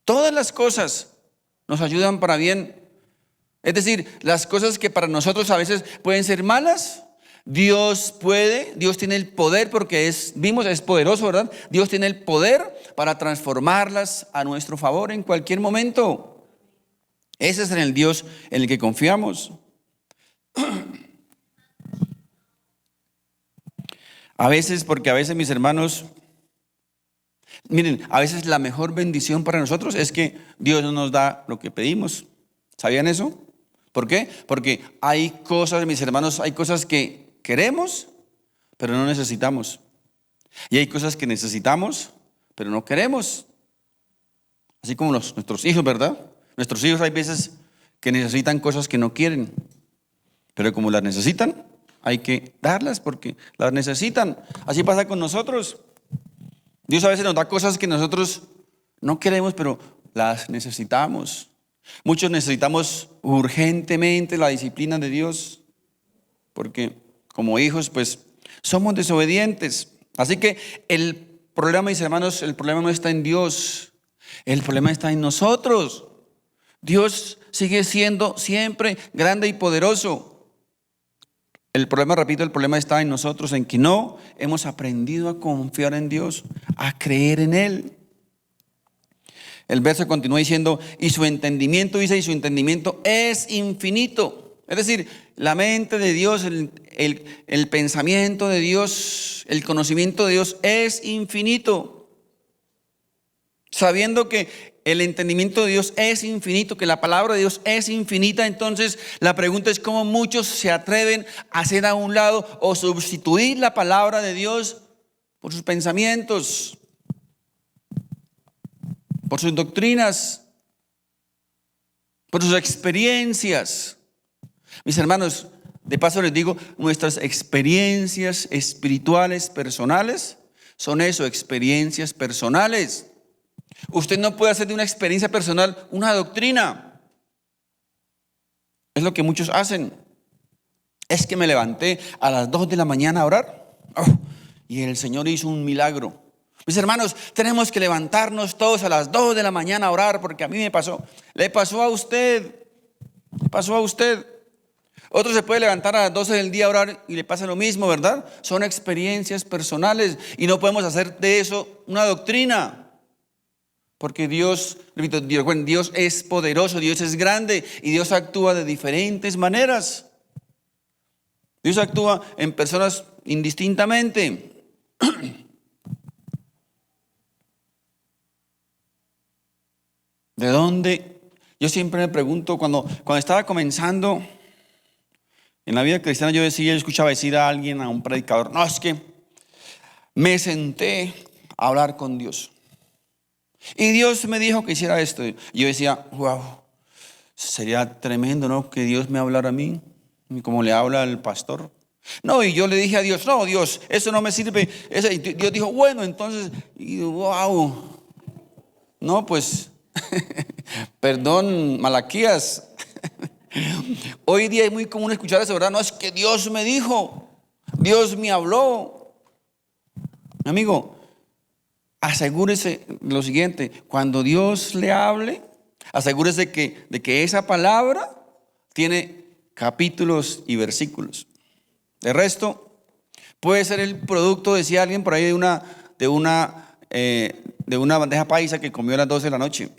Todas las cosas nos ayudan para bien. Es decir, las cosas que para nosotros a veces pueden ser malas, Dios tiene el poder porque es poderoso, ¿verdad? Dios tiene el poder para transformarlas a nuestro favor en cualquier momento. Ese es el Dios en el que confiamos. A veces, mis hermanos, miren, a veces la mejor bendición para nosotros es que Dios no nos da lo que pedimos. ¿Sabían eso? ¿Por qué? Porque hay cosas, mis hermanos, hay cosas que queremos, pero no necesitamos. Y hay cosas que necesitamos, pero no queremos. Así como nuestros hijos, ¿verdad? Nuestros hijos hay veces que necesitan cosas que no quieren, pero como las necesitan, hay que darlas porque las necesitan. Así pasa con nosotros. Dios a veces nos da cosas que nosotros no queremos, pero las necesitamos. Muchos necesitamos urgentemente la disciplina de Dios, porque como hijos, pues, somos desobedientes. Así que el problema, mis hermanos, el problema no está en Dios, el problema está en nosotros. Dios sigue siendo siempre grande y poderoso. El problema está en nosotros, en que no hemos aprendido a confiar en Dios, a creer en Él. El verso continúa diciendo, y su entendimiento es infinito. Es decir, la mente de Dios, el pensamiento de Dios, el conocimiento de Dios es infinito. Sabiendo que el entendimiento de Dios es infinito, que la palabra de Dios es infinita, entonces la pregunta es cómo muchos se atreven a hacer a un lado o sustituir la palabra de Dios por sus pensamientos, por sus doctrinas, por sus experiencias. Mis hermanos, de paso les digo, nuestras experiencias espirituales personales son eso, experiencias personales. Usted no puede hacer de una experiencia personal una doctrina. Es lo que muchos hacen. Es que me levanté a las 2 de la mañana a orar y el Señor hizo un milagro. Mis hermanos, tenemos que levantarnos todos a las 2 de la mañana a orar porque a mí me pasó. Le pasó a usted. Le pasó a usted. Otro se puede levantar a las 12 del día a orar y le pasa lo mismo, ¿verdad? Son experiencias personales y no podemos hacer de eso una doctrina. Porque Dios es poderoso, Dios es grande y Dios actúa de diferentes maneras. Dios actúa en personas indistintamente. ¿De dónde? Yo siempre me pregunto, cuando estaba comenzando en la vida cristiana, yo escuchaba decir a alguien, a un predicador, no, es que me senté a hablar con Dios. Y Dios me dijo que hiciera esto. Y yo decía, wow, sería tremendo, ¿no? Que Dios me hablara a mí, como le habla al pastor. No, y yo le dije a Dios, no, Dios, eso no me sirve. Y Dios dijo, bueno, entonces, y wow. No, pues, perdón, Malaquías. Hoy día es muy común escuchar eso, ¿verdad? No, es que Dios me dijo, Dios me habló. Amigo, asegúrese lo siguiente: cuando Dios le hable, asegúrese de que esa palabra tiene capítulos y versículos. De resto, puede ser el producto, decía alguien por ahí, de una bandeja paisa que comió a las 12 de la noche.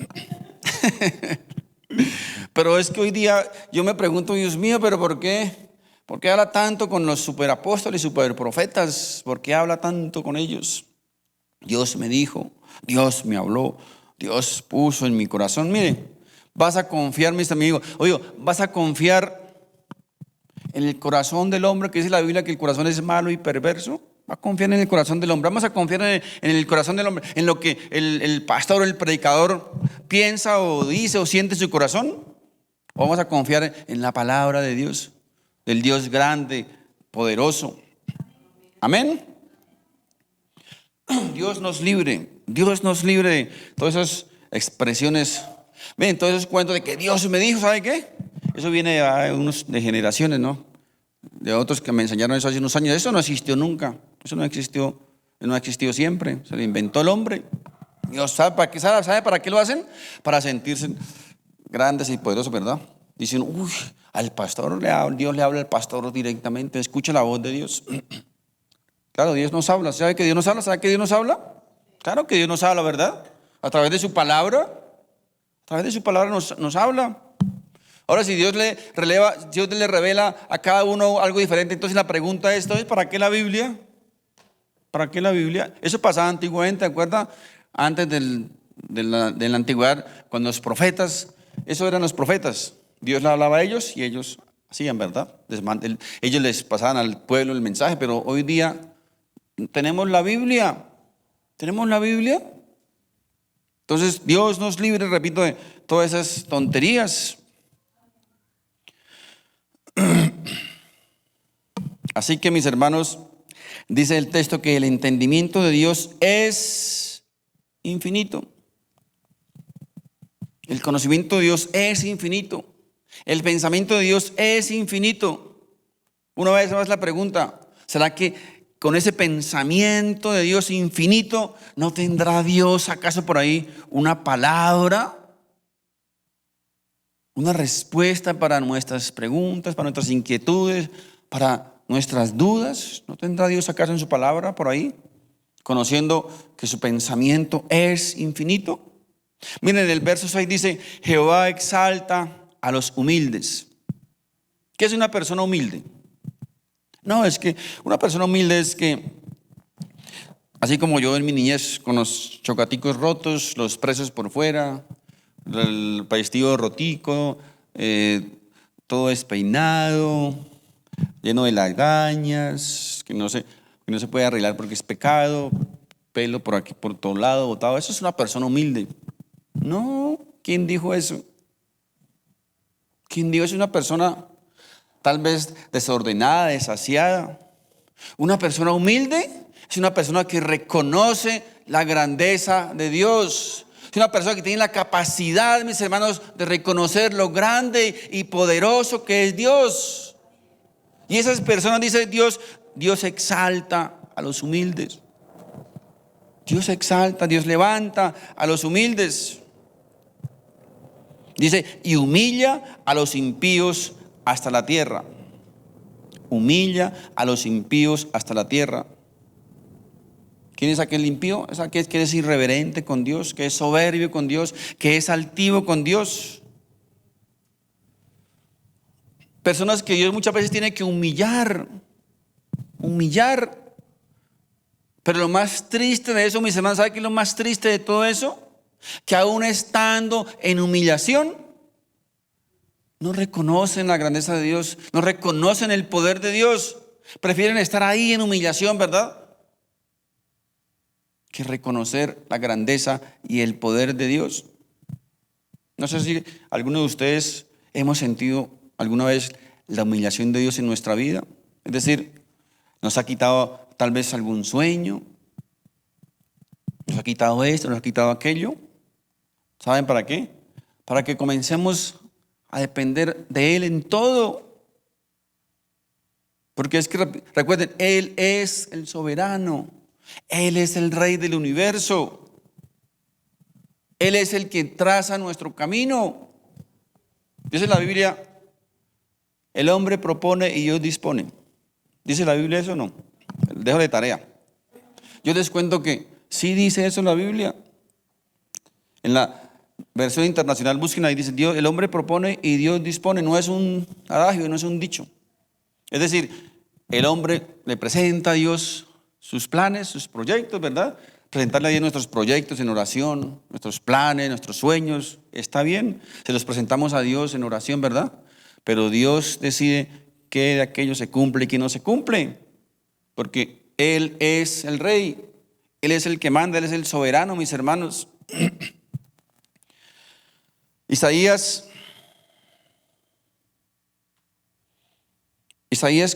Pero es que hoy día yo me pregunto, Dios mío, ¿pero por qué? ¿Por qué habla tanto con los superapóstoles y superprofetas? ¿Por qué habla tanto con ellos? Dios me dijo, Dios me habló, Dios puso en mi corazón. Mire, vas a confiar, mis amigos. Oye, vas a confiar en el corazón del hombre, que dice la Biblia que el corazón es malo y perverso. Va a confiar en el corazón del hombre. Vamos a confiar en el corazón del hombre, en lo que el pastor o el predicador piensa o dice o siente en su corazón. O vamos a confiar en la palabra de Dios, del Dios grande, poderoso. Amén. Dios nos libre de todas esas expresiones. Ven, todos esos cuentos de que Dios me dijo, ¿sabe qué? Eso viene de generaciones, ¿no? De otros que me enseñaron eso hace unos años. Eso no existió nunca. Eso no ha existido siempre. Se lo inventó el hombre. Dios sabe para qué lo hacen. Para sentirse grandes y poderosos, ¿verdad? Dicen, uy, al pastor Dios le habla al pastor directamente. Escucha la voz de Dios. Claro, Dios nos habla. ¿Sabe que Dios nos habla? ¿Sabe que Dios nos habla? Claro que Dios nos habla, ¿verdad? A través de su palabra. A través de su palabra nos habla. Ahora, si Dios le revela a cada uno algo diferente, entonces la pregunta es, entonces, ¿para qué la Biblia? ¿Para qué la Biblia? Eso pasaba antiguamente, ¿te acuerdas? Antes de la antigüedad, cuando los profetas, eso eran los profetas. Dios le hablaba a ellos y ellos hacían, ¿verdad? Ellos les pasaban al pueblo el mensaje, pero hoy día tenemos la Biblia. ¿Tenemos la Biblia? Entonces, Dios nos libre, repito, de todas esas tonterías. Así que, mis hermanos, dice el texto que el entendimiento de Dios es infinito. El conocimiento de Dios es infinito. El pensamiento de Dios es infinito. Una vez más la pregunta, ¿será que con ese pensamiento de Dios infinito no tendrá Dios acaso por ahí una palabra? Una respuesta para nuestras preguntas, para nuestras inquietudes, para nuestras dudas. ¿No tendrá Dios acaso en su palabra por ahí? Conociendo que su pensamiento es infinito. Miren, el verso 6 dice, Jehová exalta a los humildes. ¿Qué es una persona humilde? No, es que una persona humilde es que, así como yo en mi niñez, con los chocaticos rotos, los presos por fuera, el vestido rotico, todo despeinado, lleno de lagañas, que no se puede arreglar porque es pecado, pelo por aquí, por todo lado, botado. Eso es una persona humilde. No, ¿quién dijo eso? ¿Quién dijo eso? Es una persona tal vez desordenada, desasiada. Una persona humilde es una persona que reconoce la grandeza de Dios. Es una persona que tiene la capacidad, mis hermanos, de reconocer lo grande y poderoso que es Dios. Y esas personas, dice Dios exalta a los humildes. Dios exalta, Dios levanta a los humildes. Dice, y humilla a los impíos hasta la tierra. Humilla a los impíos hasta la tierra. ¿Quién es aquel impío? Es aquel que es irreverente con Dios, que es soberbio con Dios, que es altivo con Dios. Personas que Dios muchas veces tiene que humillar. Pero lo más triste de eso, mis hermanos, ¿sabe qué es lo más triste de todo eso? Que aún estando en humillación, no reconocen la grandeza de Dios, no reconocen el poder de Dios. Prefieren estar ahí en humillación, ¿verdad? que reconocer la grandeza y el poder de Dios. No sé si alguno de ustedes hemos sentido alguna vez la humillación de Dios en nuestra vida. Es decir, nos ha quitado tal vez algún sueño, nos ha quitado esto, nos ha quitado aquello. ¿Saben para qué? Para que comencemos a depender de Él en todo. Porque es que recuerden, Él es el soberano, Él es el Rey del universo, Él es el que traza nuestro camino. Dice la Biblia, el hombre propone y Dios dispone. ¿Dice la Biblia eso o no? Dejo de tarea. Yo les cuento que sí dice eso la Biblia. En la versión internacional busquen ahí, dice Dios, el hombre propone y Dios dispone. No es un adagio, no es un dicho. Es decir, el hombre le presenta a Dios sus planes, sus proyectos, ¿verdad? Presentarle a Dios nuestros proyectos en oración, nuestros planes, nuestros sueños. Está bien, se los presentamos a Dios en oración, ¿verdad? Pero Dios decide qué de aquello se cumple y qué no se cumple. Porque Él es el Rey, Él es el que manda, Él es el soberano, mis hermanos. Isaías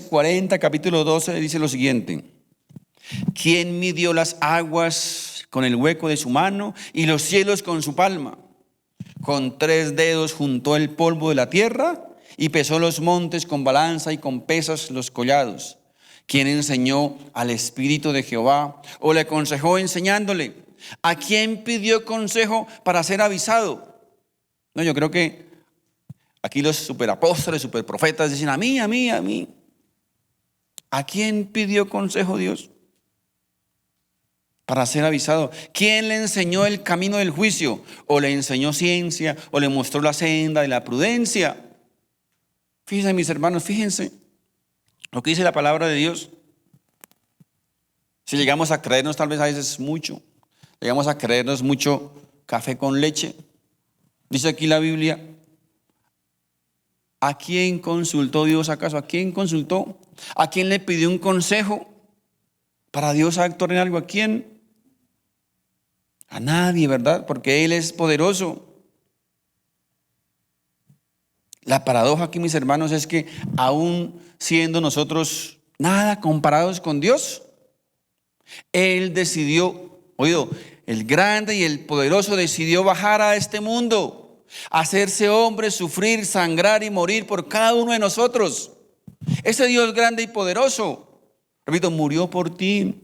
40, capítulo 12, dice lo siguiente: ¿quién midió las aguas con el hueco de su mano y los cielos con su palma? Con 3 dedos juntó el polvo de la tierra y pesó los montes con balanza y con pesas los collados. ¿Quién enseñó al Espíritu de Jehová o le aconsejó enseñándole? ¿A quién pidió consejo para ser avisado? No, yo creo que aquí los superapóstoles, superprofetas dicen a mí. ¿A quién pidió consejo Dios para ser avisado? ¿Quién le enseñó el camino del juicio? ¿O le enseñó ciencia? ¿O le mostró la senda de la prudencia? Fíjense, mis hermanos, fíjense lo que dice la palabra de Dios. Si llegamos a creernos tal vez a veces mucho, llegamos a creernos mucho café con leche. Dice aquí la Biblia, ¿a quién consultó Dios acaso? ¿A quién consultó? ¿A quién le pidió un consejo para Dios actuar en algo? ¿A quién? A nadie, ¿verdad? Porque Él es poderoso. La paradoja aquí, mis hermanos, es que aún siendo nosotros nada comparados con Dios, Él decidió, el grande y el poderoso decidió bajar a este mundo, hacerse hombre, sufrir, sangrar y morir por cada uno de nosotros. Ese Dios grande y poderoso, repito, murió por ti,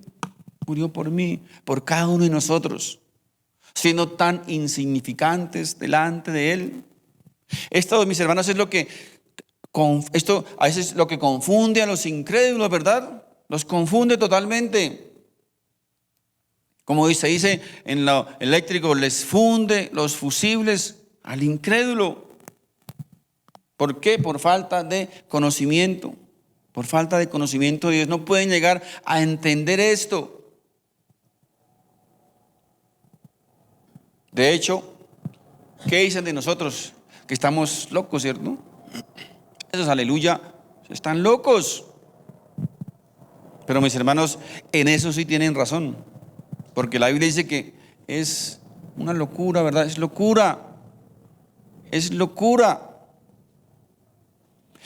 murió por mí, por cada uno de nosotros, siendo tan insignificantes delante de Él. Esto, mis hermanos, es esto a veces es lo que confunde a los incrédulos, ¿verdad? Los confunde totalmente. Como se dice en lo eléctrico, les funde los fusibles al incrédulo. ¿Por qué? Por falta de conocimiento. Por falta de conocimiento de Dios. No pueden llegar a entender esto. De hecho, ¿qué dicen de nosotros? Que estamos locos, ¿cierto? Esos, aleluya, están locos. Pero mis hermanos, en eso sí tienen razón. Porque la Biblia dice que es una locura, ¿verdad? Es locura. Es locura.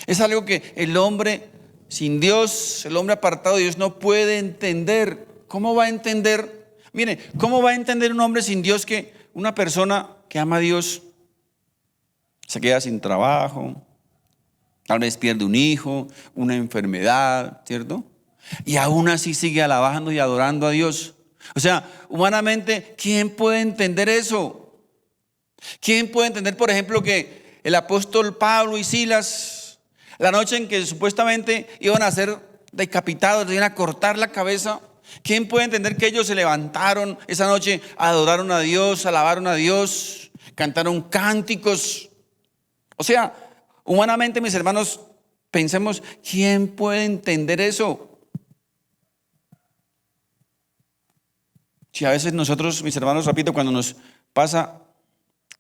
Es algo que el hombre sin Dios, el hombre apartado de Dios no puede entender. ¿Cómo va a entender? Mire, ¿cómo va a entender un hombre sin Dios que una persona que ama a Dios se queda sin trabajo, tal vez pierde un hijo, una enfermedad, ¿cierto? Y aún así sigue alabando y adorando a Dios? O sea, humanamente, ¿quién puede entender eso? ¿Quién puede entender, por ejemplo, que el apóstol Pablo y Silas, la noche en que supuestamente iban a ser decapitados, les iban a cortar la cabeza, ¿quién puede entender que ellos se levantaron esa noche, adoraron a Dios, alabaron a Dios, cantaron cánticos? O sea, humanamente, mis hermanos, pensemos, ¿quién puede entender eso? Si a veces nosotros, mis hermanos, repito, cuando nos pasa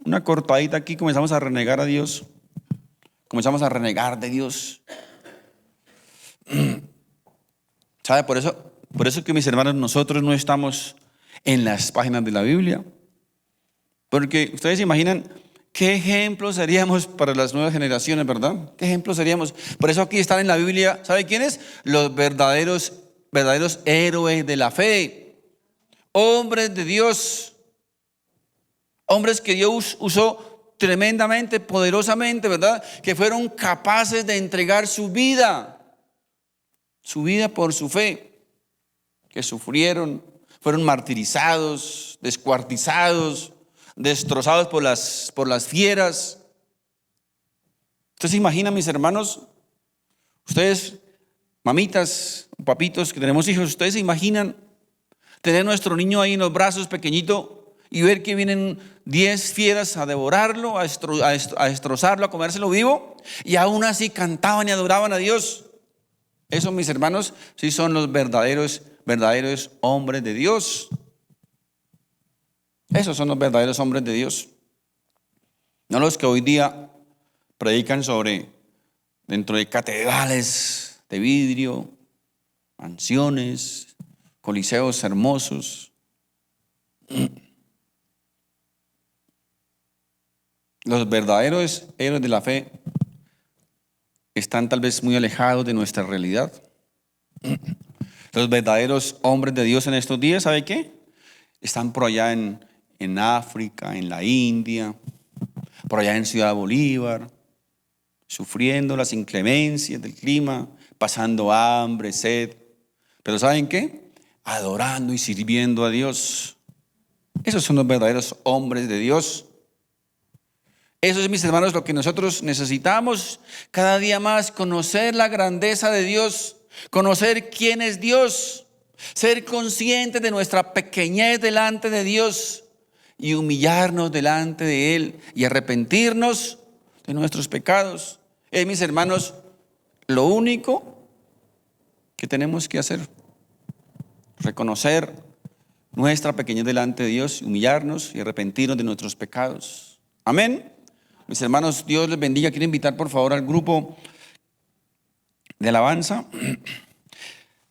una cortadita aquí, comenzamos a renegar a Dios, comenzamos a renegar de Dios. ¿Sabe? Por eso que, mis hermanos, nosotros no estamos en las páginas de la Biblia. Porque ustedes se imaginan qué ejemplo seríamos para las nuevas generaciones, ¿verdad? ¿Qué ejemplo seríamos? Por eso aquí están en la Biblia, ¿sabe quiénes? Los verdaderos héroes de la fe, hombres de Dios, hombres que Dios usó tremendamente, poderosamente, ¿verdad? Que fueron capaces de entregar su vida por su fe, que sufrieron, fueron martirizados, descuartizados, destrozados por las fieras. Ustedes se imaginan, mis hermanos, ustedes, mamitas, papitos que tenemos hijos, ustedes se imaginan tener nuestro niño ahí en los brazos pequeñito y ver que vienen 10 fieras a devorarlo, a destrozarlo, a comérselo vivo, y aún así cantaban y adoraban a Dios. Esos, mis hermanos, sí son los verdaderos hombres de Dios. Esos son los verdaderos hombres de Dios. No los que hoy día predican dentro de catedrales de vidrio, mansiones, coliseos hermosos. Los verdaderos héroes de la fe están tal vez muy alejados de nuestra realidad. Los verdaderos hombres de Dios en estos días, ¿sabe qué? Están por allá en África, en la India, por allá en Ciudad Bolívar, sufriendo las inclemencias del clima, pasando hambre, sed. Pero ¿saben qué? Adorando y sirviendo a Dios. Esos son los verdaderos hombres de Dios. Eso es, mis hermanos, lo que nosotros necesitamos cada día más: conocer la grandeza de Dios, conocer quién es Dios, ser conscientes de nuestra pequeñez delante de Dios y humillarnos delante de Él y arrepentirnos de nuestros pecados. Es, mis hermanos, lo único que tenemos que hacer: reconocer nuestra pequeñez delante de Dios, humillarnos y arrepentirnos de nuestros pecados. Amén. Mis hermanos, Dios les bendiga. Quiero invitar por favor al grupo de alabanza.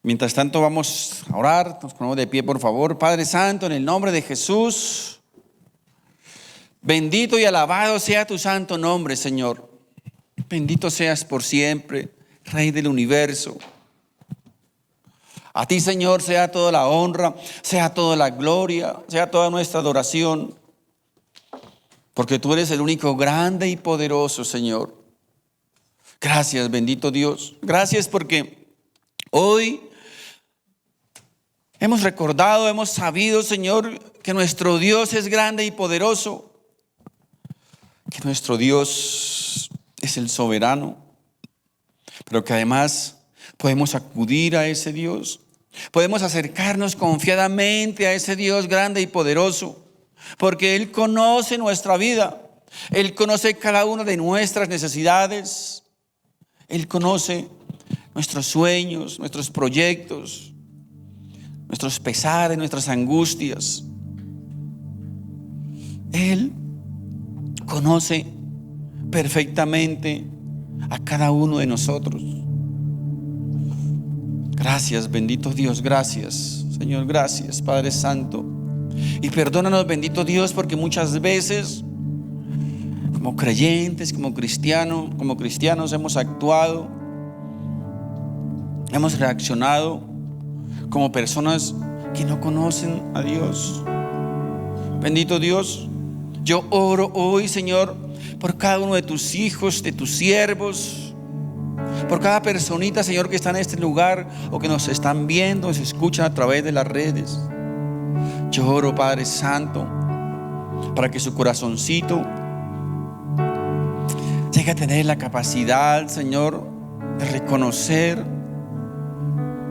Mientras tanto vamos a orar. Nos ponemos de pie, por favor. Padre Santo, en el nombre de Jesús, bendito y alabado sea tu santo nombre, Señor. Bendito seas por siempre, Rey del universo. A ti, Señor, sea toda la honra, sea toda la gloria, sea toda nuestra adoración, porque tú eres el único grande y poderoso, Señor. Gracias, bendito Dios. Gracias porque hoy hemos recordado, hemos sabido, Señor, que nuestro Dios es grande y poderoso, que nuestro Dios es el soberano, pero que además podemos acudir a ese Dios, podemos acercarnos confiadamente a ese Dios grande y poderoso, porque Él conoce nuestra vida, Él conoce cada una de nuestras necesidades, Él conoce nuestros sueños, nuestros proyectos, nuestros pesares, nuestras angustias. Él conoce perfectamente a cada uno de nosotros. Gracias, bendito Dios, gracias, Señor, gracias, Padre Santo. Y perdónanos, bendito Dios, porque muchas veces como creyentes, como cristianos hemos actuado, hemos reaccionado como personas que no conocen a Dios. Bendito Dios, yo oro hoy, Señor, por cada uno de tus hijos, de tus siervos, por cada personita, Señor, que está en este lugar o que nos están viendo, nos escuchan a través de las redes. Yo oro, Padre Santo, para que su corazoncito llegue a tener la capacidad, Señor, de reconocer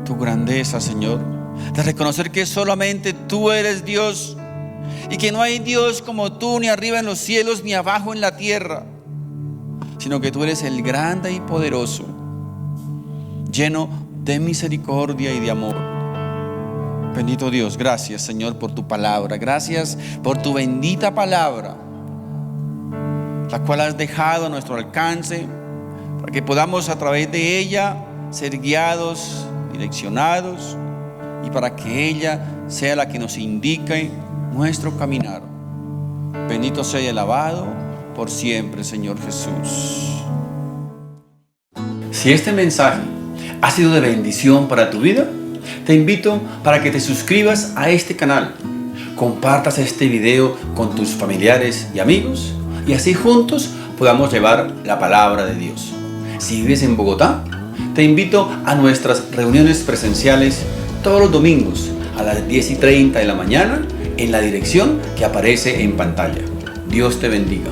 tu grandeza, Señor, de reconocer que solamente tú eres Dios y que no hay Dios como tú, ni arriba en los cielos ni abajo en la tierra, sino que tú eres el grande y poderoso, lleno de misericordia y de amor. Bendito Dios, gracias, Señor, por tu palabra. Gracias por tu bendita palabra, la cual has dejado a nuestro alcance, para que podamos a través de ella ser guiados, direccionados y para que ella sea la que nos indique nuestro caminar. Bendito sea y alabado por siempre, Señor Jesús. Si este mensaje ha sido de bendición para tu vida, te invito para que te suscribas a este canal, compartas este video con tus familiares y amigos y así juntos podamos llevar la palabra de Dios. Si vives en Bogotá, te invito a nuestras reuniones presenciales todos los domingos a las 10:30 de la mañana en la dirección que aparece en pantalla. Dios te bendiga.